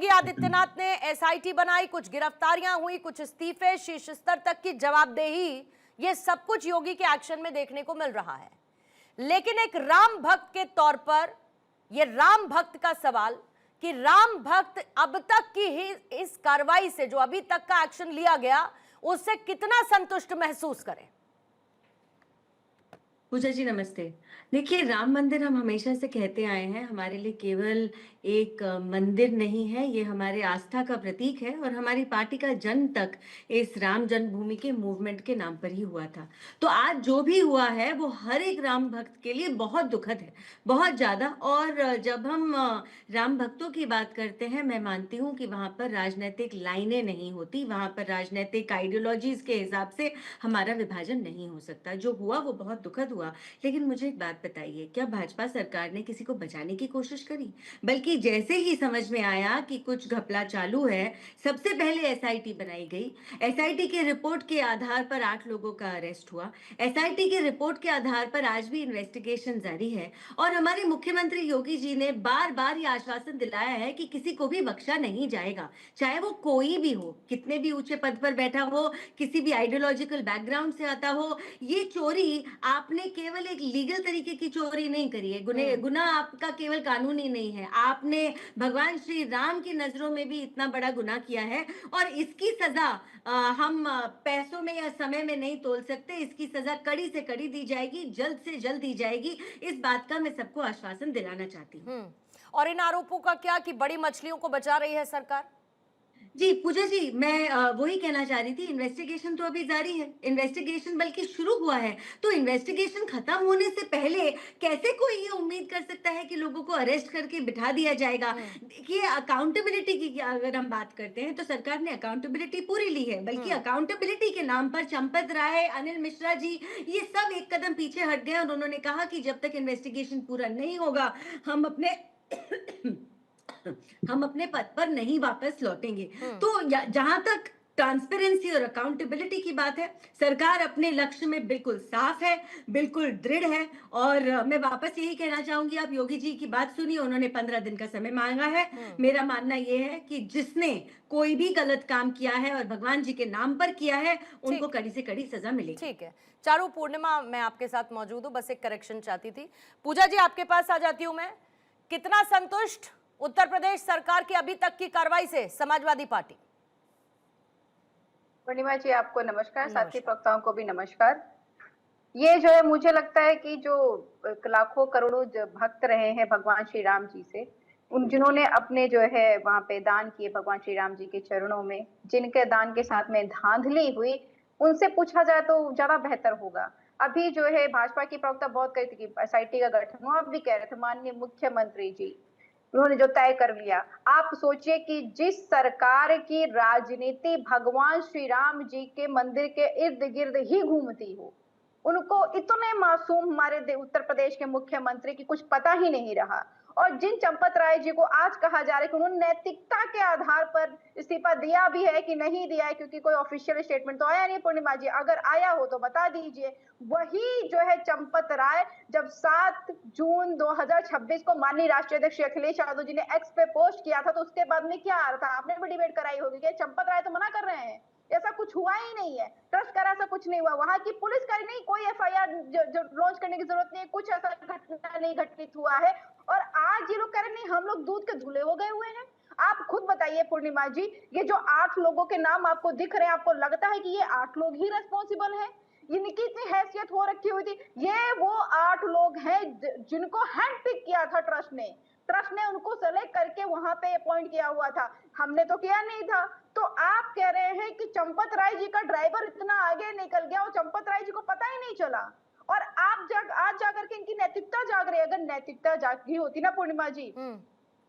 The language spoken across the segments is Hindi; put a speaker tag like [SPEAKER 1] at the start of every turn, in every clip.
[SPEAKER 1] योगी आदित्यनाथ ने एसआईटी बनाई, कुछ गिरफ्तारियां हुई, कुछ इस्तीफे, शीर्ष स्तर तक की जवाबदेही, ये सब कुछ योगी के एक्शन में देखने को मिल रहा है। लेकिन एक राम भक्त के तौर पर यह राम भक्त का सवाल कि राम भक्त अब तक की ही इस कार्रवाई से, जो अभी तक का एक्शन लिया गया, उससे कितना संतुष्ट महसूस करें।
[SPEAKER 2] पूजा जी नमस्ते। देखिए, राम मंदिर हम हमेशा से कहते आए हैं, हमारे लिए केवल एक मंदिर नहीं है, ये हमारे आस्था का प्रतीक है और हमारी पार्टी का जन्म तक इस राम जन्मभूमि के मूवमेंट के नाम पर ही हुआ था। तो आज जो भी हुआ है वो हर एक राम भक्त के लिए बहुत दुखद है, बहुत ज़्यादा। और जब हम राम भक्तों की बात करते हैं, मैं मानती हूँ कि वहाँ पर राजनैतिक लाइनें नहीं होती, वहाँ पर राजनैतिक आइडियोलॉजीज के हिसाब से हमारा विभाजन नहीं हो सकता। जो हुआ वो बहुत दुखद हुआ। लेकिन मुझे एक बात बताइए, क्या भाजपा सरकार ने किसी को बचाने की कोशिश करी? बल्कि जैसे ही समझ में आया कि कुछ घपला चालू है, सबसे पहले एसआईटी बनाई गई। एसआईटी की रिपोर्ट के आधार पर 8 लोगों का अरेस्ट हुआ। एसआईटी की रिपोर्ट के आधार पर आज भी इन्वेस्टिगेशन जारी है और हमारे मुख्यमंत्री योगी जी ने बार-बार ये आश्वासन दिलाया है कि किसी को भी बख्शा नहीं जाएगा, चाहे वो कोई भी हो, कितने भी ऊंचे पद पर बैठा हो, किसी भी आइडियोलॉजिकल बैकग्राउंड से आता हो। ये चोरी आपने केवल एक लीगल तरीके की चोरी नहीं करी है, गुनाह आपका केवल कानूनी नहीं है, आपने भगवान श्री राम की नजरों में भी इतना बड़ा गुनाह किया है और इसकी सजा हम पैसों में या समय में नहीं तोल सकते। इसकी सजा कड़ी से कड़ी दी जाएगी, जल्द से जल्द दी जाएगी। इस बात का मैं सबको आश्वासन दिलाना चाहती हूँ।
[SPEAKER 1] और इन आरोपों का क्या कि बड़ी मछलियों को बचा रही है सरकार?
[SPEAKER 2] जी, पूजा जी, मैं वही कहना चाह रही थी, इन्वेस्टिगेशन तो अभी जारी है, इन्वेस्टिगेशन बल्कि शुरू हुआ है। तो इन्वेस्टिगेशन खत्म होने से पहले कैसे कोई ये उम्मीद कर सकता है कि लोगों को अरेस्ट करके बिठा दिया जाएगा? देखिए, अकाउंटेबिलिटी की अगर हम बात करते हैं तो सरकार ने अकाउंटेबिलिटी पूरी ली है, बल्कि अकाउंटेबिलिटी के नाम पर चंपत राय, अनिल मिश्रा जी, ये सब एक कदम पीछे हट गए और उन्होंने कहा कि जब तक इन्वेस्टिगेशन पूरा नहीं होगा, हम अपने हम अपने पद पर नहीं वापस लौटेंगे। तो जहां तक ट्रांसपेरेंसी और अकाउंटेबिलिटी की बात है, सरकार अपने लक्ष्य में बिल्कुल साफ है, बिल्कुल दृढ़ है। और मैं वापस यही कहना चाहूंगी, आप योगी जी की बात सुनिए, उन्होंने 15 दिन का समय मांगा है। मेरा मानना यह है कि जिसने कोई भी गलत काम किया है और भगवान जी के नाम पर किया है, उनको कड़ी से कड़ी सजा मिलेगी।
[SPEAKER 1] ठीक है चारू, पूर्णिमा मैं आपके साथ मौजूद हूँ, बस एक करेक्शन चाहती थी। पूजा जी आपके पास आ जाती हूँ मैं। कितना संतुष्ट उत्तर प्रदेश सरकार की अभी तक की कार्रवाई से समाजवादी पार्टी?
[SPEAKER 3] पूर्णिमा जी आपको नमस्कार, साथी प्रवक्ताओं को भी नमस्कार। ये जो है, मुझे लगता है कि जो लाखों करोड़ों भक्त रहे हैं भगवान श्री राम जी से, उन जिन्होंने अपने जो है वहां पे दान किए भगवान श्री राम जी के चरणों में, जिनके दान के साथ में धांधली हुई, उनसे पूछा जाए तो ज्यादा बेहतर होगा। अभी जो है भाजपा की प्रवक्ता बहुत कहती थी कि एसआईटी का गठन हुआ, आप भी कह रहे थे माननीय मुख्यमंत्री जी, उन्होंने जो तय कर लिया। आप सोचिए कि जिस सरकार की राजनीति भगवान श्री राम जी के मंदिर के इर्द गिर्द ही घूमती हो, उनको इतने मासूम हमारे उत्तर प्रदेश के मुख्यमंत्री की कुछ पता ही नहीं रहा। और जिन चंपत राय जी को आज कहा जा रहा है कि उन्होंने नैतिकता के आधार पर इस्तीफा दिया भी है कि नहीं दिया है, क्योंकि कोई ऑफिशियल स्टेटमेंट तो आया नहीं। पूर्णिमा जी, अगर आया हो तो बता दीजिए। वही जो है चंपत राय, जब 7 जून 2026 को माननीय राष्ट्रीय अध्यक्ष अखिलेश यादव जी ने एक्स पे पोस्ट किया था, तो उसके बाद में क्या आ रहा था, आपने भी डिबेट कराई होगी कि चंपत राय तो मना कर रहे हैं, ऐसा कुछ हुआ ही नहीं है, ट्रस्ट करा, ऐसा कुछ नहीं हुआ। वहां की पुलिस का नहीं, कोई एफआईआर जो लॉन्च करने की जरूरत नहीं है, कुछ ऐसा घटना नहीं घटित हुआ है। और आज ये लोग कह रहे नहीं, हम लोग दूध के धुले हो गए हुए हैं। आप खुद बताइए पूर्णिमा जी, ये जो 8 लोगों के नाम आपको दिख रहे हैं, आपको लगता है कि ये 8 लोग ही रेस्पॉन्सिबल हैं? इनकी इतनी हैसियत हो रखी हुई थी? ये वो 8 लोग हैं जिनको हैंड पिक किया था ट्रस्ट ने उनको सेलेक्ट करके वहां पे अपॉइंट किया हुआ था, हमने तो किया नहीं था। तो आप कह रहे हैं कि चंपत राय जी का ड्राइवर इतना आगे निकल गया और चंपत राय जी को पता ही नहीं चला। और आज जाकर के इनकी नैतिकता जाग रही है। अगर नैतिकता जागी होती ना पूर्णिमा जी,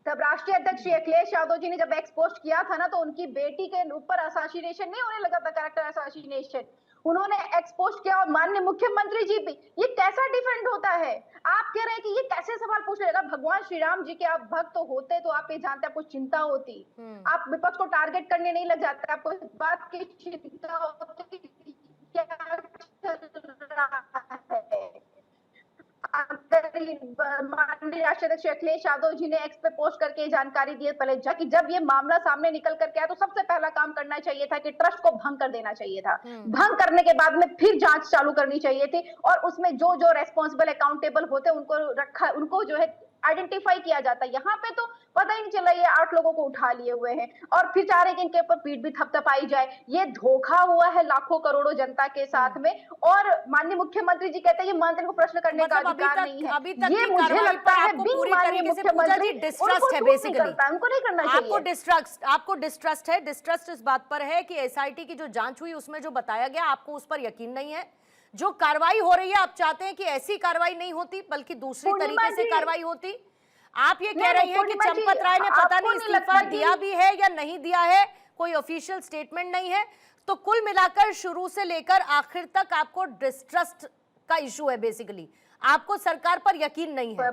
[SPEAKER 3] तब राष्ट्रीय अध्यक्ष श्री अखिलेश यादव जी ने जब एक्सपोज किया था ना, तो उनकी बेटी के ऊपर असैसिनेशन नहीं होने लगा था, कैरेक्टर असैसिनेशन, उन्होंने एक्सपोज किया। और माननीय मुख्यमंत्री जी भी, ये कैसा डिफेंड होता है? आप कह रहे हैं कि ये कैसे सवाल पूछ रहे? भगवान श्री राम जी के आप भक्त होते तो आप ये जानते, आपको चिंता होती, आप विपक्ष को टारगेट करने नहीं लग जाते, आपको इस बात की चिंता होती क्या चल रहा है। माननीय राष्ट्रीय अध्यक्ष अखिलेश यादव जी ने एक्स पे पोस्ट करके जानकारी दी है पहले कि जब ये मामला सामने निकल करके आया तो सबसे पहला काम करना चाहिए था कि ट्रस्ट को भंग कर देना चाहिए था। भंग करने के बाद में फिर जांच चालू करनी चाहिए थी और उसमें जो जो रेस्पॉन्सिबल अकाउंटेबल होते उनको रखा, उनको जो है आइडेंटिफाई किया जाता है। यहाँ पे तो पता ही नहीं चला, ये 8 लोगों को उठा लिए हुए हैं और फिर चाह रहे कि इनके ऊपर पीठ भी थपथपाई जाए। ये धोखा हुआ है लाखों करोड़ों जनता के साथ में और माननीय मुख्यमंत्री जी कहते हैं ये मंत्री को प्रश्न करने का अधिकार नहीं है।
[SPEAKER 1] अभी तक
[SPEAKER 3] ये
[SPEAKER 1] की
[SPEAKER 3] मुझे
[SPEAKER 1] कार्रवाई
[SPEAKER 3] लगता
[SPEAKER 1] पर
[SPEAKER 3] है
[SPEAKER 1] आपको
[SPEAKER 3] बिन
[SPEAKER 1] पूरी
[SPEAKER 3] माननीय
[SPEAKER 1] तरीके से पूजा जी
[SPEAKER 3] मुख्यमंत्री
[SPEAKER 1] डिस्ट्रस्ट है
[SPEAKER 3] उनको
[SPEAKER 1] बेसिकली,
[SPEAKER 3] उनको नहीं करना
[SPEAKER 1] आपको
[SPEAKER 3] चाहिए।
[SPEAKER 1] डिस्ट्रस्ट है। डिस्ट्रस्ट इस बात पर है कि एसआईटी की जो जांच हुई उसमें जो बताया गया आपको उस पर यकीन नहीं है। जो कार्रवाई हो रही है आप चाहते हैं कि ऐसी कार्रवाई नहीं होती बल्कि दूसरी तरीके से कार्रवाई होती। आप ये कह रही हैं कि चंपत राय ने पता नहीं इस्तीफा दिया भी है या नहीं दिया है, कोई ऑफिशियल स्टेटमेंट नहीं है। तो कुल मिलाकर शुरू से लेकर आखिर तक आपको डिस्ट्रस्ट का इशू है, बेसिकली आपको सरकार पर यकीन नहीं है।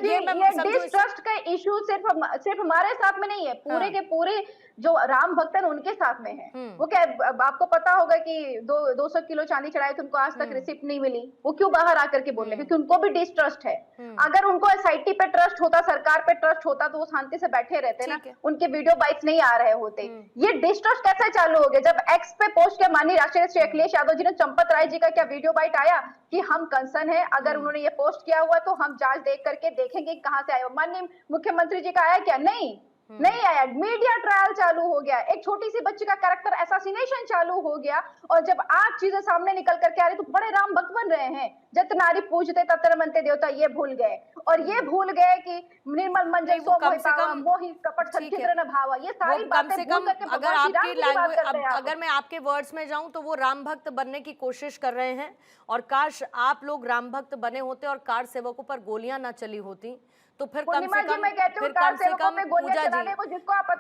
[SPEAKER 3] ये डिस्ट्रस्ट का इशू सिर्फ हमारे साथ में नहीं है, पूरे के पूरे जो राम भक्त हैं उनके साथ में है। वो क्या, आपको पता होगा कि 200 किलो चांदी चढ़ाई तो उनको आज तक रिसिप्ट नहीं मिली। वो क्यों बाहर आकर के बोल रहे, क्योंकि उनको भी डिस्ट्रस्ट है। अगर उनको एसआईटी पे ट्रस्ट होता, सरकार पे ट्रस्ट होता तो वो शांति से बैठे रहते ना, उनके वीडियो बाइट्स नहीं आ रहे होते। ये डिस्ट्रस्ट कैसे चालू हो गया? जब एक्स पे पोस्ट किया माननीय राष्ट्रीय अध्यक्ष अखिलेश यादव जी ने, चंपत राय जी का क्या वीडियो बाइट आया कि हम कंसर्न है, अगर उन्होंने ये पोस्ट किया हुआ तो हम जांच देख करके देखेंगे कहां से आया। माननीय मुख्यमंत्री जी का आया क्या? नहीं आया। मीडिया ट्रायल चालू हो गया, एक छोटी सी बच्ची का कैरेक्टर असैसिनेशन चालू हो गया और जब आज चीजें सामने निकल करके आ रही तो बड़े राम भक्त बन रहे हैं। जत नारी पूजते तत्र मनते देवता, ये भूल गए। और ये भूल गए कि निर्मल मन जैसो मोहि कपट सच्चिद्र न भावा, ये सारी बातें भूल करके
[SPEAKER 1] अगर आपकी लैंग्वेज, अगर मैं आपके वर्ड्स में जाऊं तो वो राम भक्त बनने की कोशिश कर रहे हैं और काश आप लोग राम भक्त बने होते और कार सेवकों पर गोलियां ना चली होती तो फिर कम से कम पूजा जी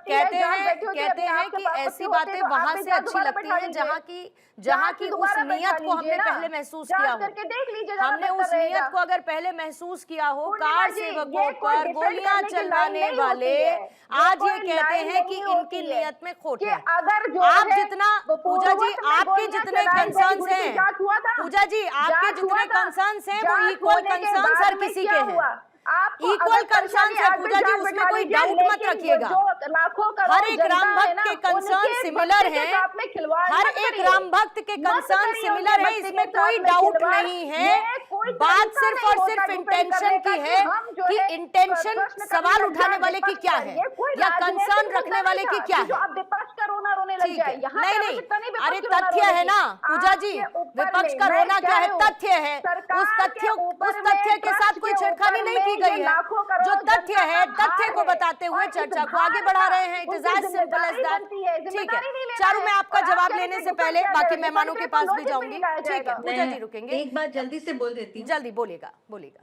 [SPEAKER 1] कहते हैं कि ऐसी बातें वहां से अच्छी लगती हैं जहां की उस नियत को हमने पहले महसूस किया हो। हमने उस नियत को अगर पहले महसूस किया हो, कार सेवकों पर गोलियां चलाने वाले आज ये कहते हैं कि इनकी नियत में खोट है। आप जितना पूजा जी, आपके जितने कंसर्न्स हैं, पूजा जी आपके जितने कंसर्न्स हैं वो इक्वल कंसर्न्स हर किसी के हैं। इक्वल कंसर्न है पूजा जी, उसमें कोई डाउट मत रखिएगा। हर एक राम भक्त के कंसर्न सिमिलर है, हर एक राम भक्त के कंसर्न सिमिलर है, इसमें कोई डाउट नहीं है। बात सिर्फ और सिर्फ इंटेंशन की है कि इंटेंशन सवाल उठाने वाले की क्या है या कंसर्न रखने वाले की क्या है। नहीं, अरे तथ्य है ना पूजा जी, विपक्ष का रोना क्या है? तथ्य है। उस तथ्य के साथ कोई छेड़खानी नहीं की गई है। जो तथ्य है, तथ्य को बताते हुए चर्चा को आगे बढ़ा रहे हैं। It is as simple as that. ठीक है चारू, मैं आपका जवाब लेने से पहले बाकी मेहमानों के पास भी जाऊंगी। ठीक है पूजा जी रुकेंगे,
[SPEAKER 2] एक बात जल्दी से बोल देती हूँ।
[SPEAKER 1] जल्दी बोलिएगा।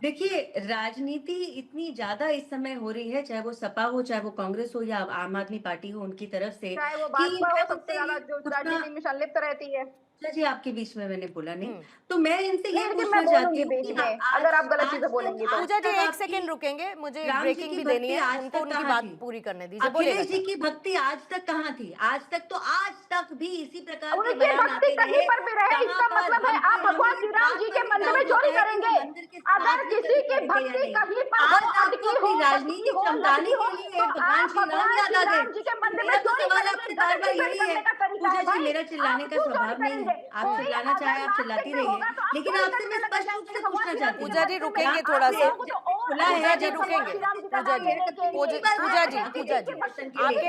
[SPEAKER 2] देखिए, राजनीति इतनी ज्यादा इस समय हो रही है, चाहे वो सपा हो, चाहे वो कांग्रेस हो या आम आदमी पार्टी हो, उनकी तरफ से,
[SPEAKER 3] चाहे वो भाजपा हो, सबसे ज्यादा जो राजनीति में संलिप्त रहती है।
[SPEAKER 2] जी आपके बीच में मैंने बोला नहीं, तो मैं इनसे ये पूछना चाहती हूँ कि
[SPEAKER 3] अगर आप गलत चीजें बोलेंगे तो
[SPEAKER 1] पूजा जी एक सेकंड रुकेंगे, मुझे ब्रेकिंग भी देनी है, उनको उनकी बात पूरी करने दीजिए।
[SPEAKER 2] अखिलेश जी की भक्ति आज तक कहाँ थी? आज तक भी इसी प्रकार के
[SPEAKER 3] उनकी भक्ति कहीं पर भी रहे, इसका मतलब है आप भगवान श्री राम जी के मंदिर में चोरी करेंगे। अगर किसी की भक्ति कहीं पर
[SPEAKER 2] राजनीतिक चमकाने के लिए भगवान श्री राम जी के मंदिर में चोरी करेंगे। पूजा जी, मेरा चिल्लाने का स्वभाव नहीं है, आप चिल्लाना चाहे आप चिल्लाती रहिए, लेकिन आपसे मैं स्पष्ट रूप से पूछना चाहती हूँ।
[SPEAKER 1] पूजा जी रुकेंगे थोड़ा सा, पूजा जी रुकेंगे। पूजा जी आपके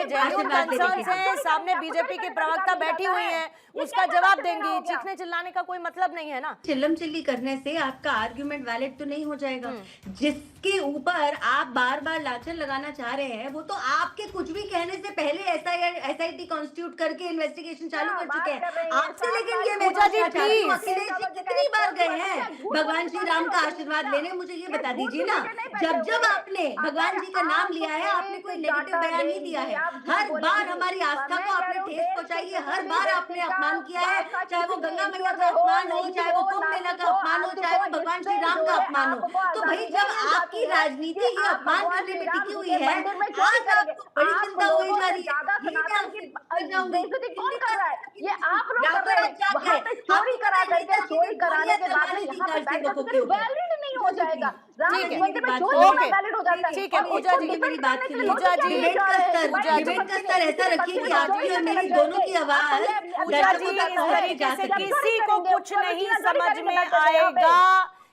[SPEAKER 1] जेन्युइन कंसर्न्स हैं, सामने बीजेपी के प्रवक्ता बैठी हुई हैं, उसका जवाब देंगी। चीखने चिल्लाने का कोई मतलब नहीं है ना।
[SPEAKER 2] चिल्लम चिल्ली करने से आपका आर्ग्यूमेंट वैलिड तो नहीं हो जाएगा। जिसके ऊपर आप बार बार लांछन लगाना चाह रहे हैं वो तो आपके कुछ भी कहने से पहले एसआईटी कॉन्स्टिट्यूट करके इन्वेस्टिगेशन चालू कर चुके हैं आपसे। लेकिन ये
[SPEAKER 1] पूजा जी प्लीज,
[SPEAKER 2] अखिलेश जी कितनी बार गए हैं भगवान श्री राम का आशीर्वाद लेने? मुझे ये बता दीजिए ना, जब आपने भगवान जी का नाम लिया है आपने कोई नेगेटिव बयान नहीं दिया है। हर बार हमारी आस्था को आपने ठेस पहुंचाई है, हर बार आपने अपमान किया है, चाहे वो गंगा मैया का अपमान हो, चाहे वो कुंभ मेला का अपमान हो, चाहे वो भगवान श्री राम का अपमान हो। तो भाई जब आपकी राजनीति ये अपमान करने में टिकी हुई है, आज आपको बड़ी चिंता हुई जा रही है।
[SPEAKER 3] ये आप लोग कर रहे हैं, वहाँ पे चोरी करा करके, चोरी कराने के बाद में यहाँ पे बैठ कर वैलिड नहीं हो जाएगा। राम
[SPEAKER 1] ठीक है।
[SPEAKER 3] मंदिर में जो
[SPEAKER 1] ओके।
[SPEAKER 3] वैलिड हो जाता है।
[SPEAKER 1] ठीक है,
[SPEAKER 3] और
[SPEAKER 1] पूजा
[SPEAKER 3] इसको
[SPEAKER 1] जी,
[SPEAKER 3] डिफेंड
[SPEAKER 2] मेरी बात
[SPEAKER 3] करने के
[SPEAKER 2] सुनिए।
[SPEAKER 3] लिए
[SPEAKER 1] पूजा
[SPEAKER 3] लोग
[SPEAKER 1] जी,
[SPEAKER 3] क्या
[SPEAKER 2] डिबेट का
[SPEAKER 3] चाह रहे हैं?
[SPEAKER 2] स्तर डिबेट का स्तर ऐसा रखिए कि आपकी और मेरी दोनों की आवाज
[SPEAKER 1] पूजा जी, इस तरीके से किसी को कुछ नहीं समझ में आएगा,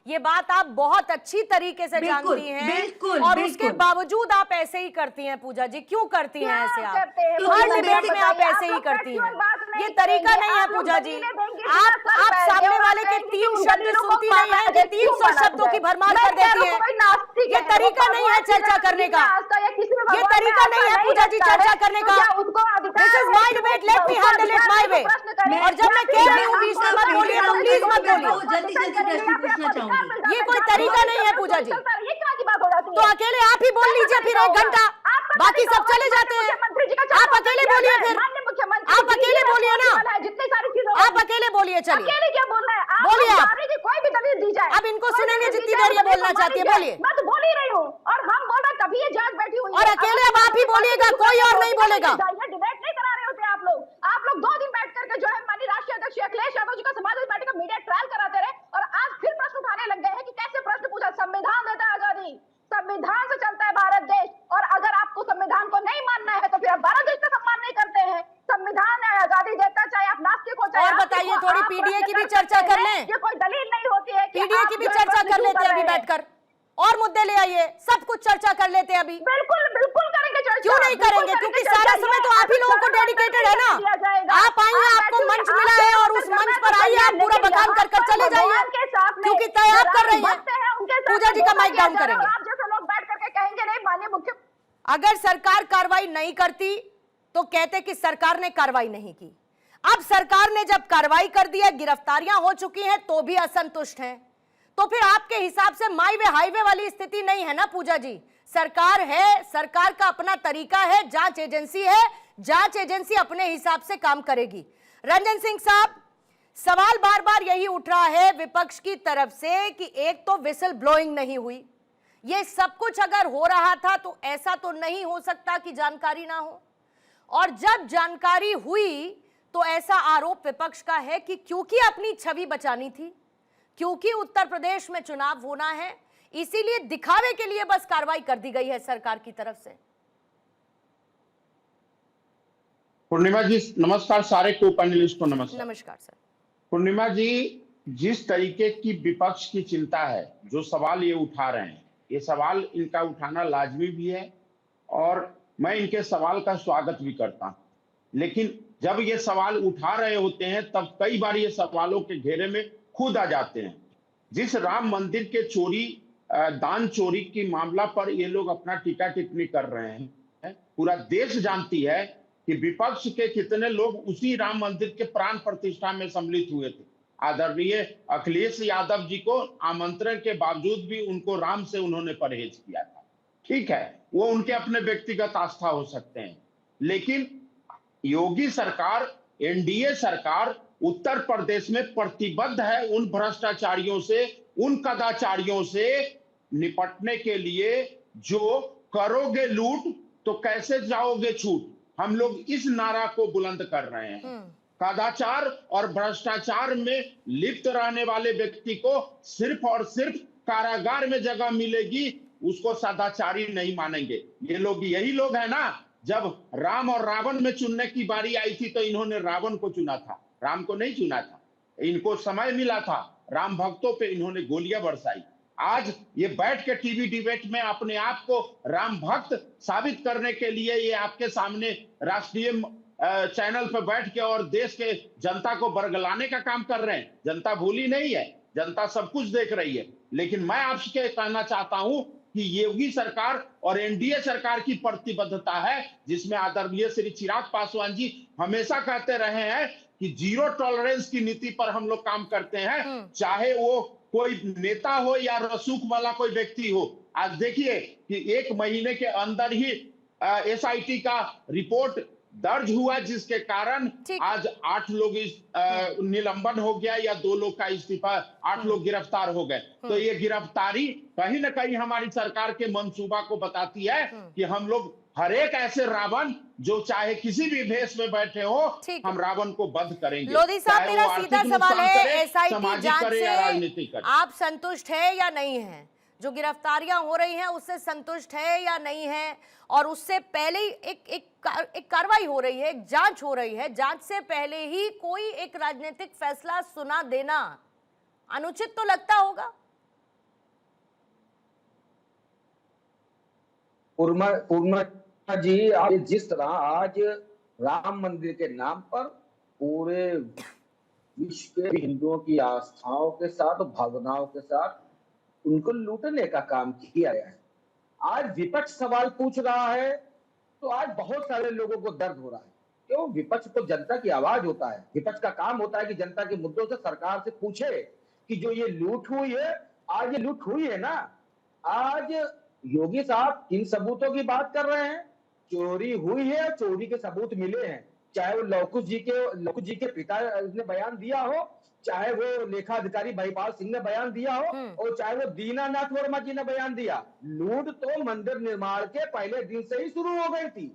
[SPEAKER 1] ये बात आप बहुत अच्छी तरीके से
[SPEAKER 2] बिल्कुल,
[SPEAKER 1] जानती हैं,
[SPEAKER 2] बिल्कुल,
[SPEAKER 1] और
[SPEAKER 2] बिल्कुल।
[SPEAKER 1] उसके बावजूद आप ऐसे ही करती हैं। पूजा जी, क्यों करती हैं ऐसे? आप
[SPEAKER 3] करते हैं?
[SPEAKER 2] क्योंकि
[SPEAKER 1] हर
[SPEAKER 2] वो
[SPEAKER 1] डिबेट
[SPEAKER 2] मेरी-
[SPEAKER 1] में आप ऐसे ही करती हैं। ये तरीका नहीं है पूजा जी। आप सामने वाले के 3 शब्द सुनती नहीं है कि 300 शब्दों की भरमार कर देती है। ये तरीका नहीं है चर्चा करने का। ये तरीका नहीं है पूजा जी चर्चा करने का। This is my debate, let me handle it my way. और जब मैं कह रही हूँ बीच में मत बोलिए, तो प्लीज मत बोलिए।
[SPEAKER 2] जल्दी जल्दी प्रश्न पूछना चाहूंगी।
[SPEAKER 1] ये कोई तरीका नहीं है पूजा जी।
[SPEAKER 3] ये कहाँ की बात हो जाती
[SPEAKER 1] तो अकेले आप ही बोल लीजिए फिर 1 घंटा, बाकी सब चले जाते हैं। आप अकेले बोलिए फिर, आप अकेले बोलिए ना,
[SPEAKER 3] जितनी सारी चीजें
[SPEAKER 1] आप अकेले बोलिए। चलिए
[SPEAKER 3] अकेले क्या बोलना है? आप
[SPEAKER 1] बोलिए आप।
[SPEAKER 3] चाह रहे हैं कि कोई भी दलील दी जाए।
[SPEAKER 1] अब इनको
[SPEAKER 3] कोई
[SPEAKER 1] सुनेंगे
[SPEAKER 3] दलील दी
[SPEAKER 1] जितनी
[SPEAKER 3] जाए,
[SPEAKER 1] देर ये
[SPEAKER 3] तो
[SPEAKER 1] बोलना
[SPEAKER 3] मान
[SPEAKER 1] चाहती है,
[SPEAKER 3] लीजिए।
[SPEAKER 1] बोलिए।
[SPEAKER 3] मैं तो बोल ही रही हूँ, और हम बोल रहे हैं, तभी ये जांच बैठी हुई है।
[SPEAKER 1] और अकेले अब आप ही बोलिएगा, कोई और नहीं बोलेगा।
[SPEAKER 3] ये डिबेट नहीं करा रहे होते आप लोग। आप लोग 2 दिन बैठ करके जो है माननीय राष्ट्रीय अध्यक्ष अखिलेश यादव जी का समाजवादी पार्टी का मीडिया ट्रायल कराते रहे, और आज फिर प्रश्न उठाने लग गए हैं कि कैसे प्रश्न पूछा। संविधान देता है आजादी, संविधान से चलता है भारत देश, और अगर आपको संविधान को नहीं मानना है तो फिर आप भारत देश का सम्मान नहीं करते हैं। संविधान है, आजादी देता, चाहे आप नास्तिक हो चाहे
[SPEAKER 1] और
[SPEAKER 3] आस्तिक
[SPEAKER 1] बताइए,
[SPEAKER 3] हो,
[SPEAKER 1] थोड़ी
[SPEAKER 3] आप
[SPEAKER 1] पीडीए की भी
[SPEAKER 3] प्रश्न
[SPEAKER 1] चर्चा
[SPEAKER 3] करते
[SPEAKER 1] कर
[SPEAKER 3] हैं।
[SPEAKER 1] लें।
[SPEAKER 3] ये कोई दलील नहीं होती है कि
[SPEAKER 1] पीडीए
[SPEAKER 3] आप
[SPEAKER 1] की भी
[SPEAKER 3] जो है
[SPEAKER 1] चर्चा
[SPEAKER 3] प्रश्न
[SPEAKER 1] कर
[SPEAKER 3] क्यों
[SPEAKER 1] लेते हैं अभी
[SPEAKER 3] रहे हैं।
[SPEAKER 1] बैठकर, और मुद्दे ले आइए, सब कुछ चर्चा कर लेते हैं अभी।
[SPEAKER 3] बिल्कुल बिल्कुल करेंगे चर्चा।
[SPEAKER 1] क्यों नहीं
[SPEAKER 3] बिल्कुल
[SPEAKER 1] करेंगे? क्योंकि सारा
[SPEAKER 3] चर्चा।
[SPEAKER 1] समय तो आप ही लोगों को डेडिकेटेड है ना। आप आइए, आपको मंच मिला है, और उस मंच पर आइए, आप पूरा बखान कर कर चले जाइए, क्योंकि तय आप कर रही हैं। पूजा जी का माइक डाउन करेंगे।
[SPEAKER 3] आप जैसे लोग बैठ करके कहेंगे नहीं माननीय मुख्य।
[SPEAKER 1] अगर सरकार कार्रवाई नहीं करती तो कहते कि सरकार ने कार्रवाई नहीं की। अब सरकार ने जब कार्रवाई कर दी है, गिरफ्तारियां हो चुकी हैं, तो भी असंतुष्ट हैं, तो फिर आपके हिसाब से माई वे हाईवे वाली स्थिति नहीं है ना पूजा जी। सरकार है, सरकार का अपना तरीका है, जांच एजेंसी है, जांच एजेंसी अपने हिसाब से काम करेगी। रंजन सिंह साहब, सवाल बार बार यही उठ रहा है विपक्ष की तरफ से कि एक तो विसल ब्लोइंग नहीं हुई, ये सब कुछ अगर हो रहा था तो ऐसा तो नहीं हो सकता कि जानकारी ना हो, और जब जानकारी हुई तो ऐसा आरोप विपक्ष का है कि क्योंकि अपनी छवि बचानी थी, क्योंकि उत्तर प्रदेश में चुनाव होना है, इसीलिए दिखावे के लिए बस कार्रवाई कर दी गई है सरकार की तरफ से।
[SPEAKER 4] पूर्णिमा जी नमस्कार, सारे को पैनलिस्ट को नमस्कार।
[SPEAKER 1] नमस्कार सर।
[SPEAKER 4] पूर्णिमा जी, जिस तरीके की विपक्ष की चिंता है, जो सवाल ये उठा रहे हैं, ये सवाल इनका उठाना लाजमी भी है, और मैं इनके सवाल का स्वागत भी करता हूं। लेकिन जब ये सवाल उठा रहे होते हैं तब कई बार ये सवालों के घेरे में खुद आ जाते हैं। जिस राम मंदिर के चोरी, दान चोरी की मामला पर ये लोग अपना टीका टिप्पणी कर रहे हैं, पूरा देश जानती है कि विपक्ष के कितने लोग उसी राम मंदिर के प्राण प्रतिष्ठा में सम्मिलित हुए थे। आदरणीय अखिलेश यादव जी को आमंत्रण के बावजूद भी उनको राम से उन्होंने परहेज किया था। ठीक है, वो उनके अपने व्यक्तिगत आस्था हो सकते हैं, लेकिन योगी सरकार, एनडीए सरकार उत्तर प्रदेश में प्रतिबद्ध है उन भ्रष्टाचारियों से, उन कदाचारियों से निपटने के लिए। जो करोगे लूट तो कैसे जाओगे छूट, हम लोग इस नारा को बुलंद कर रहे हैं। कदाचार और भ्रष्टाचार में लिप्त रहने वाले व्यक्ति को सिर्फ और सिर्फ कारागार में जगह मिलेगी, उसको सदाचारी नहीं मानेंगे। ये लोग यही लोग हैं ना, जब राम और रावण में चुनने की बारी आई थी तो इन्होंने रावण को चुना था, राम को नहीं चुना था। इनको समय मिला था, राम भक्तों पे इन्होंने गोलियां बरसाई। आज ये बैठ के टीवी डिबेट में अपने आप को राम भक्त साबित करने के लिए ये आपके सामने राष्ट्रीय चैनल पर बैठ के और देश के जनता को बरगलाने का काम कर रहे हैं। जनता भूली नहीं है, जनता सब कुछ देख रही है। लेकिन मैं आपसे कहना चाहता हूं कि योगी सरकार और एनडीए सरकार की प्रतिबद्धता है, जिसमें आदरणीय श्री चिराग पासवान जी हमेशा कहते रहे हैं कि 0 टॉलरेंस की नीति पर हम लोग काम करते हैं, चाहे वो कोई नेता हो या रसूख वाला कोई व्यक्ति हो। आज देखिए कि 1 महीने के अंदर ही एसआईटी का रिपोर्ट दर्ज हुआ, जिसके कारण आज 8 लोग निलंबन हो गया या 2 लोग का इस्तीफा, 8 लोग गिरफ्तार हो गए। तो ये गिरफ्तारी कहीं ना कहीं हमारी सरकार के मंसूबा को बताती है कि हम लोग हर एक ऐसे रावण जो चाहे किसी भी भेष में बैठे हो,
[SPEAKER 1] ठीक है।
[SPEAKER 4] हम रावण को बंद करेंगे।
[SPEAKER 1] लोधी साहब,
[SPEAKER 4] चाहे
[SPEAKER 1] मेरा
[SPEAKER 4] वो
[SPEAKER 1] सीधा
[SPEAKER 4] आर्थिक
[SPEAKER 1] सवाल
[SPEAKER 4] नुकसान
[SPEAKER 1] है,
[SPEAKER 4] करे,
[SPEAKER 1] एसआईटी
[SPEAKER 4] सामाजिक
[SPEAKER 1] जांच
[SPEAKER 4] करे या
[SPEAKER 1] से
[SPEAKER 4] राजनीतिक करे।
[SPEAKER 1] आप संतुष्ट है या नहीं है? जो गिरफ्तारियां हो रही हैं उससे संतुष्ट है या नहीं है? और उससे पहले ही एक कार्रवाई हो रही है, एक जांच हो रही है, जांच से पहले ही कोई एक राजनीतिक फैसला सुना देना अनुचित तो लगता होगा।
[SPEAKER 5] उर्मा जी, आप जिस तरह आज राम मंदिर के नाम पर पूरे विश्व के हिंदुओं की आस्थाओं के साथ और भावनाओं के साथ उनको लूटने का काम किया गया है। आज विपक्ष सवाल पूछ रहा है तो आज बहुत सारे लोगों को दर्द हो रहा है। क्यों? विपक्ष तो जनता की आवाज होता है। विपक्ष का काम होता है कि जनता के मुद्दों से सरकार से पूछे कि जो ये लूट हुई है, आज ये लूट हुई है ना, आज योगी साहब किन सबूतों की बात कर रहे हैं? चोरी हुई है, चोरी के सबूत मिले हैं। चाहे वो लौकुश जी के पिता ने बयान दिया हो, चाहे वो लेखा अधिकारी भाईपाल सिंह ने बयान दिया हो, और चाहे वो दीनानाथ वर्मा जी ने बयान दिया। लूट तो मंदिर निर्माण के पहले दिन से ही शुरू हो गई थी।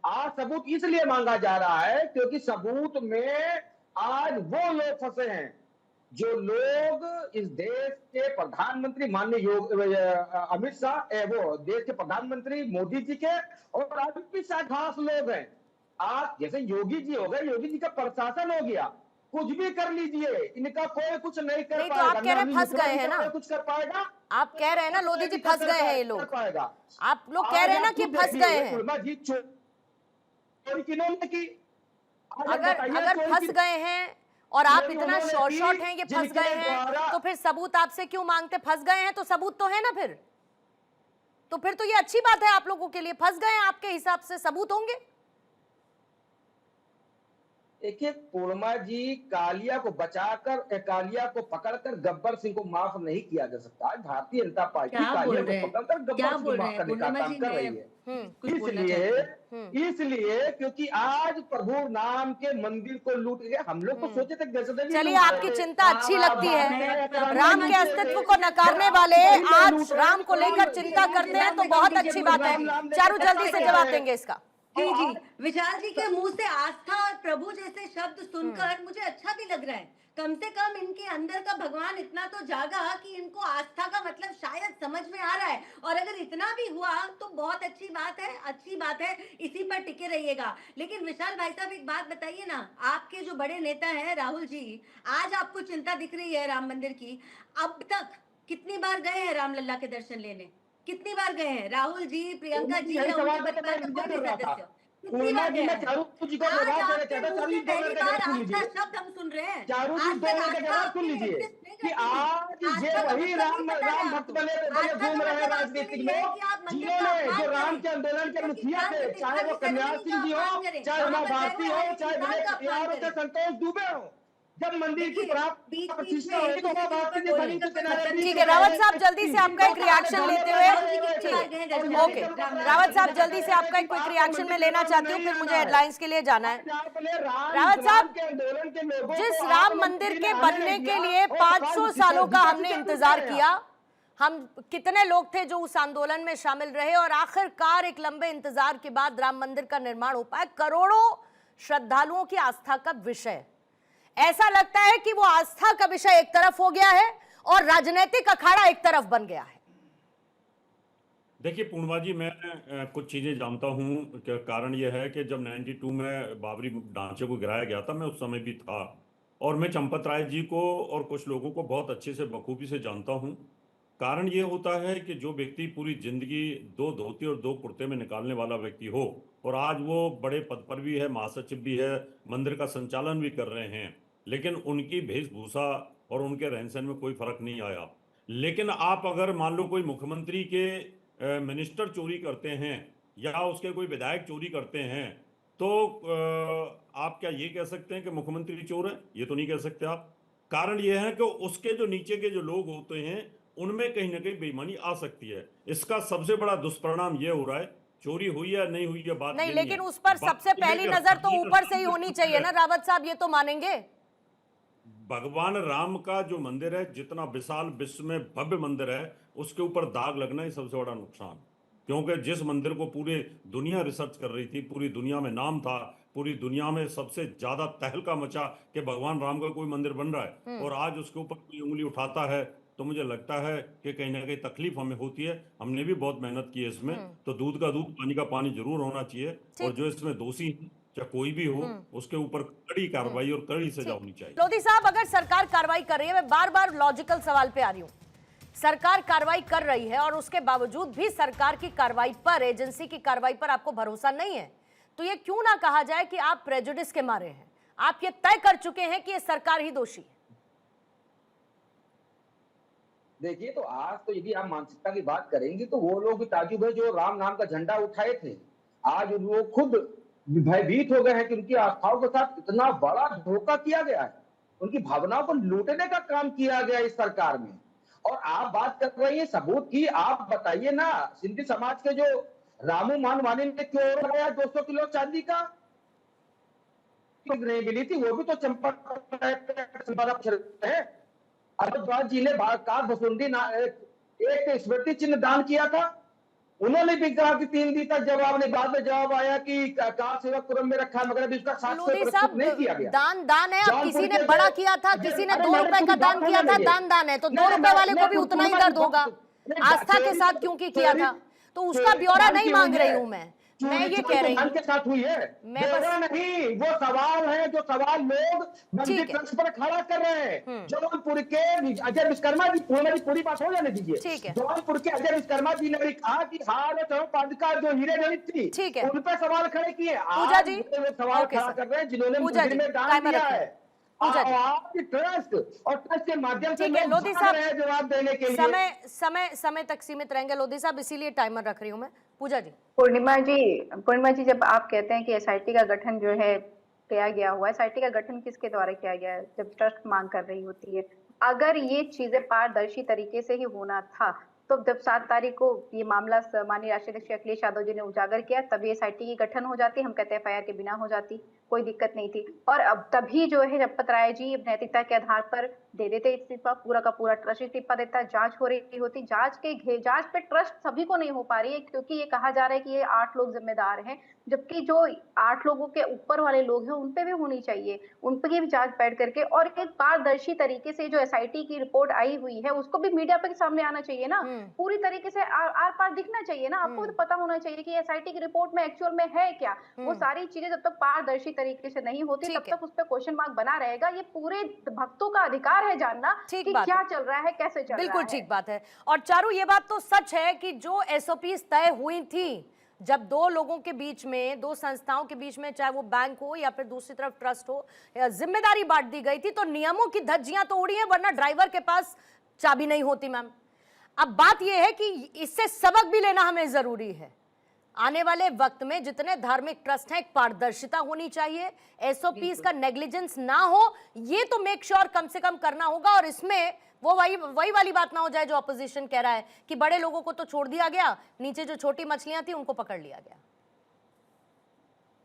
[SPEAKER 5] आज सबूत इसलिए मांगा जा रहा है क्योंकि सबूत में आज वो लोग फंसे हैं जो लोग इस देश के प्रधानमंत्री माननीय अमित शाह, वो देश के प्रधानमंत्री मोदी जी के और अमित शाह खास लोग हैं। आप जैसे योगी जी हो गए, योगी जी का प्रशासन हो गया, कुछ भी कर लीजिए, इनका कोई कुछ नहीं कर
[SPEAKER 1] नहीं, तो
[SPEAKER 5] पाएगा।
[SPEAKER 1] आप कह रहे हैं फंस गए हैं ना?
[SPEAKER 5] कुछ कर पाएगा?
[SPEAKER 1] आप कह रहे हैं ना लोधी जी फंस गए हैं ये लोग,
[SPEAKER 5] पाएगा।
[SPEAKER 1] आप लोग कह रहे हैं ना कि फंस गए हैं।
[SPEAKER 5] उर्मा जी, चोरी किन्होंने की?
[SPEAKER 1] अगर फंस गए हैं और आप इतना शॉर्ट हैं ये फंस गए हैं, तो फिर सबूत आपसे क्यों मांगते? फंस गए हैं तो सबूत तो है ना फिर। तो फिर तो ये अच्छी बात है आप लोगों के लिए, फंस गए हैं आपके हिसाब से सबूत होंगे।
[SPEAKER 5] देखिए पूर्णिमा जी, कालिया को बचाकर, कालिया को पकड़कर गब्बर सिंह को माफ नहीं किया जा सकता। भारतीय जनता पार्टी कालिया को पकड़कर गब्बर सिंह को माफ करने का काम कर रही है। इसलिए क्योंकि आज प्रभु नाम के मंदिर को लूट गए। हम लोग को सोचे थे जैसे,
[SPEAKER 1] चलिए आपकी चिंता अच्छी लगती है, राम के अस्तित्व को नकारने वाले आज राम को लेकर चिंता करते हैं, तो बहुत अच्छी बात है। चारू जल्दी से जवाब देंगे इसका।
[SPEAKER 2] जी जी, विशाल जी के मुंह से आस्था और प्रभु जैसे शब्द सुनकर मुझे अच्छा भी लग रहा है। कम से कम इनके अंदर का भगवान इतना तो जागा कि इनको आस्था का मतलब शायद समझ में आ रहा है। और अगर इतना भी हुआ तो बहुत अच्छी बात है, अच्छी बात है, इसी पर टिके रहिएगा। लेकिन विशाल भाई साहब, एक बात बताइए ना, आपके जो बड़े नेता हैं राहुल जी, आज आपको चिंता दिख रही है राम मंदिर की। अब तक कितनी बार गए हैं रामलला के दर्शन लेने? कितनी बार गए हैं राहुल जी, प्रियंका जी या उनके परिवार का कोई भी सदस्य? कितनी बार गए हैं? आज आपके मुंह से पहली बार आस्था शब्द हम सुन रहे हैं। आज तक आस्था सुन लीजिए
[SPEAKER 5] कि आज ये वही राम भक्त बने घूम रहे हैं राजनीतिक में, जिन्होंने जो राम के आंदोलन के मुखिया थे, चाहे वो कन्हैया सिंह जी हो, चाहे उमा भारती हो, चाहे विवेक कटियार हो, चाहे संतोष दुबे हो। जब मंदिर की प्रतिष्ठा हुई तो उमा भारती ने सभी के किनारे।
[SPEAKER 1] ठीक है रावत साहब, जल्दी से आपका एक रिएक्शन लेते हुए, ओके रावत साहब जल्दी से आपका एक क्विक रिएक्शन में लेना चाहती हूँ, फिर मुझे हेडलाइंस के लिए जाना है। रावत साहब, जिस राम मंदिर के बनने के लिए 500 सालों का हमने इंतजार किया, हम कितने लोग थे जो उस आंदोलन में शामिल रहे, और आखिरकार एक लंबे इंतजार के बाद राम मंदिर का निर्माण हो पाया। करोड़ों श्रद्धालुओं की आस्था का विषय, ऐसा लगता है कि वो आस्था का विषय एक तरफ हो गया है और राजनीतिक अखाड़ा एक तरफ बन गया है।
[SPEAKER 6] देखिए पूर्णिमा जी, मैं कुछ चीजें जानता हूं। कारण यह है कि जब 92 में बाबरी ढांचे को गिराया गया था, मैं उस समय भी था, और मैं चंपत राय जी को और कुछ लोगों को बहुत अच्छे से बखूबी से जानता हूं। कारण ये होता है कि जो व्यक्ति पूरी जिंदगी 2 धोती और 2 कुर्ते में निकालने वाला व्यक्ति हो, और आज वो बड़े पद पर भी है, महासचिव भी है, मंदिर का संचालन भी कर रहे हैं, लेकिन उनकी वेशभूषा और उनके रहन सहन में कोई फर्क नहीं आया। लेकिन आप अगर मान लो कोई मुख्यमंत्री के मिनिस्टर चोरी करते हैं या उसके कोई विधायक चोरी करते हैं, तो आप क्या ये कह सकते हैं कि मुख्यमंत्री चोर है? ये तो नहीं कह सकते आप। कारण ये है कि उसके जो नीचे के जो लोग होते हैं उनमें कहीं ना कहीं बेईमानी आ सकती है। इसका सबसे बड़ा दुष्परिणाम ये हो रहा है, चोरी हुई या नहीं हुई है बात
[SPEAKER 1] नहीं, लेकिन उस पर सबसे पहली नजर तो ऊपर से ही होनी चाहिए ना रावत साहब, ये तो मानेंगे।
[SPEAKER 6] भगवान राम का जो मंदिर है, जितना विशाल विश्व में भव्य मंदिर है, उसके ऊपर दाग लगना ही सबसे बड़ा नुकसान। क्योंकि जिस मंदिर को पूरी दुनिया रिसर्च कर रही थी, पूरी दुनिया में नाम था, पूरी दुनिया में सबसे ज्यादा तहलका मचा कि भगवान राम का कोई मंदिर बन रहा है, और आज उसके ऊपर कोई उंगली उठाता है, तो मुझे लगता है कि कहीं ना कहीं तकलीफ हमें होती है। हमने भी बहुत मेहनत की है इसमें, तो दूध का दूध पानी का पानी जरूर होना चाहिए, और जो इसमें दोषी है, चाहे कोई भी हो, उसके ऊपर कड़ी कार्रवाई और कड़ी सजा होनी चाहिए।
[SPEAKER 1] लोधी साहब, अगर सरकार कार्रवाई कर रही है, मैं बार बार लॉजिकल सवाल पे आ रही हूँ, सरकार कार्रवाई कर रही है और उसके बावजूद भी सरकार की कार्रवाई पर, एजेंसी की कार्रवाई पर आपको भरोसा नहीं है, तो ये क्यों ना कहा जाए कि आप प्रेजुडिस के मारे हैं, आप ये तय कर चुके हैं कि ये सरकार ही दोषी है।
[SPEAKER 5] देखिए, तो आज तो यदि आप मानसिकता की बात करेंगे तो वो लोग भी ताजुब है जो राम नाम का झंडा उठाए थे, आज वो खुद भयभीत हो गए हैं कि उनकी आस्थाओं के साथ इतना बड़ा धोखा किया गया है, उनकी भावनाओं को लूटने का काम किया गया इस सरकार में। और आप बात कर रही है सबूत की, आप बताइए ना, सिंधी समाज के जो रामू मानवानी ने क्यों लगाया 200 किलो चांदी का, नहीं मिली थी, वो भी तो चंपक है। अरविंद जी ने कार बसुंदी एक स्मृति चिन्ह दान किया था, उन्होंने भी कहा कि 3 दिन तक जवाब नहीं, बाद में जवाब आया कि कार सेवकपुरम में रखा, मगर अभी उसका साक्ष्य प्रस्तुत नहीं किया गया।
[SPEAKER 1] दान है, अब किसी ने बड़ा किया था, किसी ने 2 रुपए का दान किया था, दान है, तो 2 रुपए वाले को भी उतना ही दर्द होगा। आस्था के साथ क्योंकि किया था, तो उसका ब्यौरा नहीं मांग रही हूं मैं ये कह रही हूँ
[SPEAKER 5] के साथ हुई है, ब्यौरा नहीं, वो सवाल है जो सवाल लोग मंदिर ट्रस्ट पर खड़ा कर रहे हैं। जौनपुर के अजय विश्वकर्मा जी, पूरी बात हो जाने दीजिए, जौनपुर के अजय विश्वकर्मा जी ने भी कहा कि हाल पादुका जो हीरे जनित थी, उन पर सवाल खड़े किए,
[SPEAKER 1] पूजा जी
[SPEAKER 5] सवाल खड़ा कर रहे हैं जिन्होंने मंदिर में दान दिया है। ट्रस्ट और ट्रस्ट के माध्यम से
[SPEAKER 1] लोधी साहब
[SPEAKER 5] जवाब देने के लिए
[SPEAKER 1] समय तक सीमित रहेंगे लोधी साहब, इसीलिए टाइमर रख रही हूँ मैं। पूजा जी।
[SPEAKER 3] पूर्णिमा जी, जब आप कहते हैं कि एसआईटी का गठन जो है किया गया हुआ है, एसआईटी का गठन किसके द्वारा किया गया है? जब ट्रस्ट मांग कर रही होती है, अगर ये चीजें पारदर्शी तरीके से ही होना था, तो जब 7 तारीख को ये मामला माननीय राष्ट्रीय अध्यक्ष अखिलेश यादव जी ने उजागर किया, तभी एसआईटी की गठन हो जाती, हम कहते हैं एफआईआर के बिना हो जाती, कोई दिक्कत नहीं थी। और अब तभी जो है जगपत राय जी नैतिकता के आधार पर दे देते इस्तीफा, पूरा का पूरा ट्रस्ट इस्तीफा देता, जांच हो रही होती, जांच पे ट्रस्ट सभी को नहीं हो पा रही है, क्योंकि ये कहा जा रहा है कि ये 8 लोग जिम्मेदार हैं, जबकि जो 8 लोगों के ऊपर वाले लोग हैं उन पे भी होनी चाहिए, उन पे भी जांच बैठ करके, और एक पारदर्शी तरीके से जो एसआईटी की रिपोर्ट आई हुई है उसको भी मीडिया पे सामने आना चाहिए ना, पूरी तरीके से आर पार दिखना चाहिए ना, आपको तो पता होना चाहिए कि एसआईटी की रिपोर्ट में एक्चुअल में है क्या। वो सारी चीजें जब तक पारदर्शी तरीके से नहीं होती तब तक उस पर क्वेश्चन मार्क बना रहेगा। ये पूरे भक्तों का अधिकार है जानना कि क्या चल रहा है, कैसे चल रहा है।
[SPEAKER 1] बिल्कुल ठीक बात है। और चारू, ये बात तो सच है कि जो एसओपी तय हुई थी, जब 2 लोगों के बीच में, 2 संस्थाओं के बीच में, चाहे वो बैंक हो या फिर दूसरी तरफ ट्रस्ट हो, जिम्मेदारी बांट दी गई थी, तो नियमों की धज्जियां तो उड़ी हैं, वरना ड्राइवर के पास चाबी नहीं होती मैम। अब बात यह है कि इससे सबक भी लेना हमें जरूरी है। आने वाले वक्त में जितने धार्मिक ट्रस्ट हैं, एक पारदर्शिता होनी चाहिए, एसओपीज का नेग्लिजेंस ना हो, ये तो मेक श्योर कम से कम करना होगा। और इसमें वो वही वाली बात ना हो जाए जो अपोजिशन कह रहा है कि बड़े लोगों को तो छोड़ दिया गया, नीचे जो छोटी मछलियां थी उनको पकड़ लिया गया।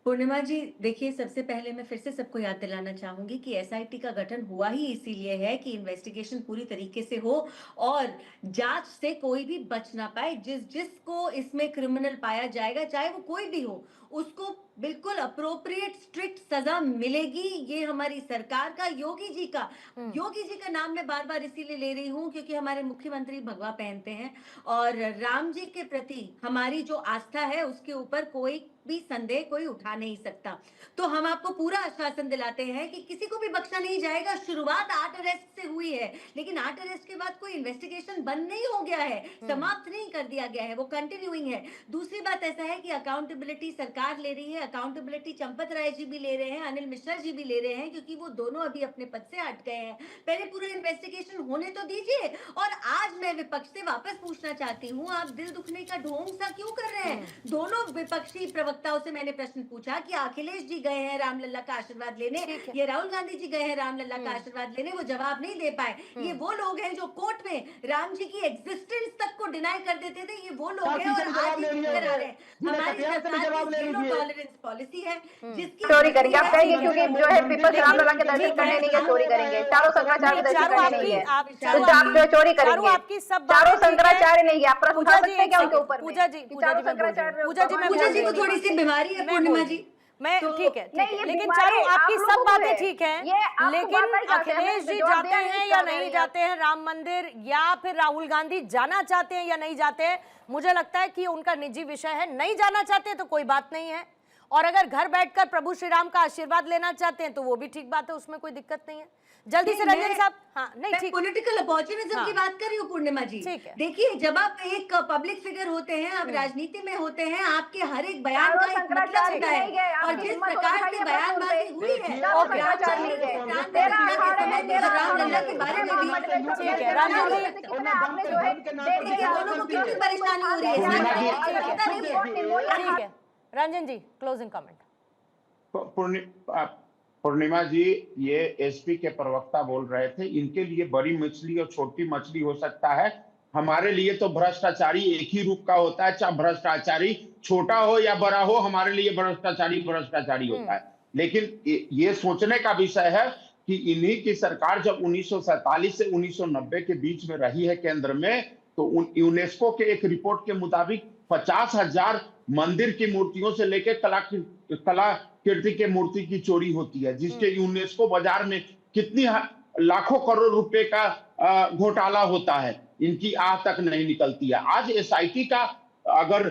[SPEAKER 2] पूर्णिमा जी, देखिए, सबसे पहले मैं फिर से सबको याद दिलाना चाहूंगी कि एसआईटी का गठन हुआ ही इसीलिए है कि इन्वेस्टिगेशन पूरी तरीके से हो और जांच से कोई भी बच ना पाए। जिसको इसमें क्रिमिनल पाया जाएगा, चाहे वो कोई भी हो, उसको बिल्कुल अप्रोप्रिएट स्ट्रिक्ट सजा मिलेगी। ये हमारी सरकार का, योगी जी का नाम मैं बार बार इसीलिए ले रही हूँ क्योंकि हमारे मुख्यमंत्री भगवा पहनते हैं, और राम जी के प्रति हमारी जो आस्था है उसके ऊपर कोई भी संदेह कोई उठा नहीं सकता। तो हम आपको पूरा आश्वासन दिलाते हैं कि किसी को भी बख्शा नहीं जाएगा। शुरुआत 8 अरेस्ट से हुई है, लेकिन 8 अरेस्ट के बाद कोई इन्वेस्टिगेशन बंद नहीं हो गया है, समाप्त नहीं कर दिया गया है, वो कंटिन्यूइंग है। दूसरी बात ऐसा है कि अकाउंटेबिलिटी सरकार ले रही है, अकाउंटेबिलिटी चंपत राय जी भी ले रहे हैं, अनिल मिश्रा जी भी ले रहे हैं, क्योंकि वो दोनों अभी अपने पद से हट गए हैं। पहले पूरा इन्वेस्टिगेशन होने तो दीजिए। और आज मैं विपक्ष से वापस पूछना चाहती हूँ, आप दिल दुखने का ढोंग सा क्यों कर रहे हैं? दोनों विपक्षी वक्ताओं से मैंने प्रश्न पूछा कि अखिलेश जी गए हैं रामलला का आशीर्वाद लेने, ये राहुल गांधी जी गए हैं रामलला का आशीर्वाद लेने, वो जवाब नहीं दे पाए। ये वो लोग हैं जो कोर्ट में राम जी की एग्जिस्टेंस तक को डिनाई कर देते थे, ये वो लोग हैं और आज ही निकल आ रहे हैं। हमारी सरकार की जीरो टॉलरेंस पॉलिसी है जिसकी
[SPEAKER 3] चोरी करेंगे आप कहेंगे, क्योंकि जो है पीपल्स रामलला के दर्शन करने नहीं गए, चोरी करेंगे। चारों शंकराचार्य दर्शन
[SPEAKER 1] चारों
[SPEAKER 3] करने नहीं
[SPEAKER 1] आपकी
[SPEAKER 3] है,
[SPEAKER 1] आप
[SPEAKER 3] तो आप जो चोरी
[SPEAKER 1] चारों
[SPEAKER 3] करेंगे।
[SPEAKER 1] आपकी सब
[SPEAKER 3] चारों
[SPEAKER 1] बातें ठीक है।
[SPEAKER 3] शंकराचार्य नहीं है, आप प्रश्न उठा
[SPEAKER 1] पूजा जी
[SPEAKER 3] सकते हैं क्या उनके ऊपर में?
[SPEAKER 1] पूजा जी
[SPEAKER 3] कि
[SPEAKER 1] पूजा
[SPEAKER 3] चारों
[SPEAKER 1] जी मैं बोल रही हूँ।
[SPEAKER 3] शंकराचार्य
[SPEAKER 1] पूजा जी मैं
[SPEAKER 2] पूजा
[SPEAKER 1] बोल
[SPEAKER 2] जी
[SPEAKER 1] रही
[SPEAKER 2] को
[SPEAKER 1] हूँ।
[SPEAKER 2] थोड़ी सी बीमारी है
[SPEAKER 1] मैं
[SPEAKER 2] पूर्णिमा
[SPEAKER 1] बोल
[SPEAKER 2] जी।
[SPEAKER 1] मैं
[SPEAKER 2] तो
[SPEAKER 1] ठीक है
[SPEAKER 3] नहीं, ये
[SPEAKER 1] लेकिन
[SPEAKER 3] बीमारी
[SPEAKER 1] चारों आपकी
[SPEAKER 3] आप
[SPEAKER 1] सब
[SPEAKER 3] लोगों को
[SPEAKER 1] बातें
[SPEAKER 3] है।
[SPEAKER 1] ठीक
[SPEAKER 3] ये
[SPEAKER 1] हैं,
[SPEAKER 3] आपको
[SPEAKER 1] लेकिन
[SPEAKER 3] बात ही कहते हैं,
[SPEAKER 1] अखिलेश जी
[SPEAKER 3] जवाब
[SPEAKER 1] जाते
[SPEAKER 3] देना
[SPEAKER 1] हैं
[SPEAKER 3] नहीं
[SPEAKER 1] या
[SPEAKER 3] चाहते
[SPEAKER 1] नहीं
[SPEAKER 3] हैं
[SPEAKER 1] जाते हैं राम मंदिर, या फिर राहुल गांधी जाना चाहते हैं या नहीं जाते हैं, मुझे लगता है कि उनका निजी विषय है। नहीं जाना चाहते हैं तो कोई बात नहीं है, और अगर घर बैठकर प्रभु श्री राम का आशीर्वाद लेना चाहते हैं तो वो भी ठीक बात है, उसमें कोई दिक्कत नहीं है। जल्दी से रंजन साहब। हाँ नहीं ठीक,
[SPEAKER 2] पॉलिटिकल अपॉर्चुनिज्म
[SPEAKER 1] हाँ।
[SPEAKER 2] की बात कर रही हूँ पूर्णिमा जी।
[SPEAKER 1] ठीक है।
[SPEAKER 2] देखिए, जब आप एक पब्लिक फिगर होते हैं, आप राजनीति में होते हैं, आपके हर एक बयान
[SPEAKER 3] चारों
[SPEAKER 2] का एक मतलब
[SPEAKER 3] शंकराचार्य
[SPEAKER 2] होता
[SPEAKER 3] नहीं गए,
[SPEAKER 2] है, और
[SPEAKER 3] आपकी
[SPEAKER 2] जिस
[SPEAKER 3] हिम्मत
[SPEAKER 2] प्रकार
[SPEAKER 3] और
[SPEAKER 2] से
[SPEAKER 3] भाई
[SPEAKER 2] बयानबाजी
[SPEAKER 3] अपने
[SPEAKER 2] हुई है,
[SPEAKER 3] चारों
[SPEAKER 2] और
[SPEAKER 3] शंकराचार्य नहीं गए।
[SPEAKER 2] राम
[SPEAKER 3] तेरा
[SPEAKER 2] प्रतिष्ठा के
[SPEAKER 3] अखाड़े
[SPEAKER 2] समय
[SPEAKER 3] हैं,
[SPEAKER 2] में
[SPEAKER 3] तेरा
[SPEAKER 2] रामलला
[SPEAKER 3] अखाड़े
[SPEAKER 2] के
[SPEAKER 3] हैं।
[SPEAKER 2] बारे में भी
[SPEAKER 1] ठीक है, रामजन जी।
[SPEAKER 3] आपने जो है
[SPEAKER 2] देखिए, दोनों को कितनी परेशानी हो रही है।
[SPEAKER 4] पूर्णिमा जी,
[SPEAKER 1] ठीक है रंजन जी, क्लोजिंग कमेंट।
[SPEAKER 4] पूर्णिमा जी, ये एसपी के प्रवक्ता बोल रहे थे, इनके लिए बड़ी मछली और छोटी मछली हो सकता है, हमारे लिए तो भ्रष्टाचारी एक ही रूप का होता है, चाहे भ्रष्टाचारी छोटा हो या बड़ा हो, हमारे लिए भ्रष्टाचारी भ्रष्टाचारी होता है। लेकिन ये सोचने का विषय है कि इन्हीं की सरकार जब 1947 से 1990 के बीच में रही है केंद्र में, तो यूनेस्को के एक रिपोर्ट के मुताबिक 50,000 मंदिर की मूर्तियों से लेकर कलाकृति के मूर्ति की चोरी होती है, जिसके यूनेस्को बाजार में कितनी लाखों करोड़ रुपए का घोटाला होता है, इनकी आह तक नहीं निकलती है। आज एसआईटी का अगर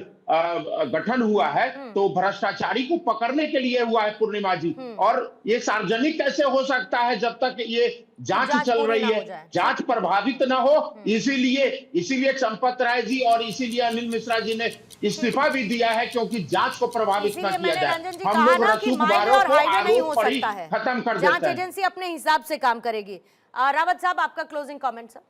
[SPEAKER 4] गठन हुआ है तो भ्रष्टाचारी को पकड़ने के लिए हुआ है पूर्णिमा जी, और ये सार्वजनिक कैसे हो सकता है जब तक ये जांच चल रही है, जांच प्रभावित ना हो। इसीलिए चंपत राय जी और इसीलिए अनिल मिश्रा जी ने इस्तीफा भी दिया है, क्योंकि जांच को प्रभावित न किया जाए। हम लोग रसूखदारों को आरोप पर ही खत्म कर देते हैं।
[SPEAKER 1] जांच एजेंसी अपने हिसाब से काम करेगी। रावत साहब, आपका क्लोजिंग कमेंट सर।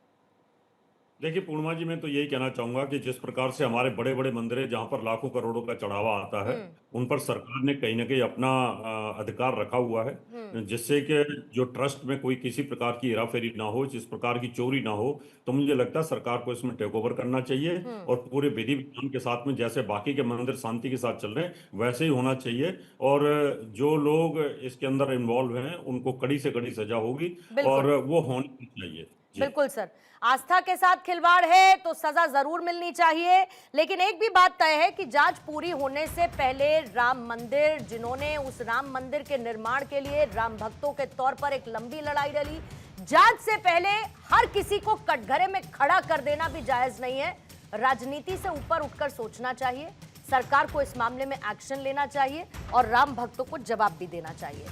[SPEAKER 6] देखिए पूर्णिमा जी, मैं तो यही कहना चाहूंगा कि जिस प्रकार से हमारे बड़े बड़े मंदिर है जहां पर लाखों करोड़ों का चढ़ावा आता है, उन पर सरकार ने कहीं ना कहीं अपना अधिकार रखा हुआ है, जिससे कि जो ट्रस्ट में कोई किसी प्रकार की हेराफेरी ना हो, जिस प्रकार की चोरी ना हो। तो मुझे लगता है सरकार को इसमें टेक ओवर करना चाहिए, और पूरे विधि विधान के साथ में जैसे बाकी के मंदिर शांति के साथ चल रहे हैं वैसे ही होना चाहिए, और जो लोग इसके अंदर इन्वॉल्व हैं उनको कड़ी से कड़ी सजा होगी, और वो होनी चाहिए।
[SPEAKER 1] बिल्कुल सर, आस्था के साथ खिलवाड़ है तो सजा जरूर मिलनी चाहिए, लेकिन एक भी बात तय है कि जांच पूरी होने से पहले राम मंदिर, जिन्होंने उस राम मंदिर के निर्माण के लिए राम भक्तों के तौर पर एक लंबी लड़ाई लड़ी, जांच से पहले हर किसी को कटघरे में खड़ा कर देना भी जायज नहीं है। राजनीति से ऊपर उठकर सोचना चाहिए, सरकार को इस मामले में एक्शन लेना चाहिए और राम भक्तों को जवाब भी देना चाहिए।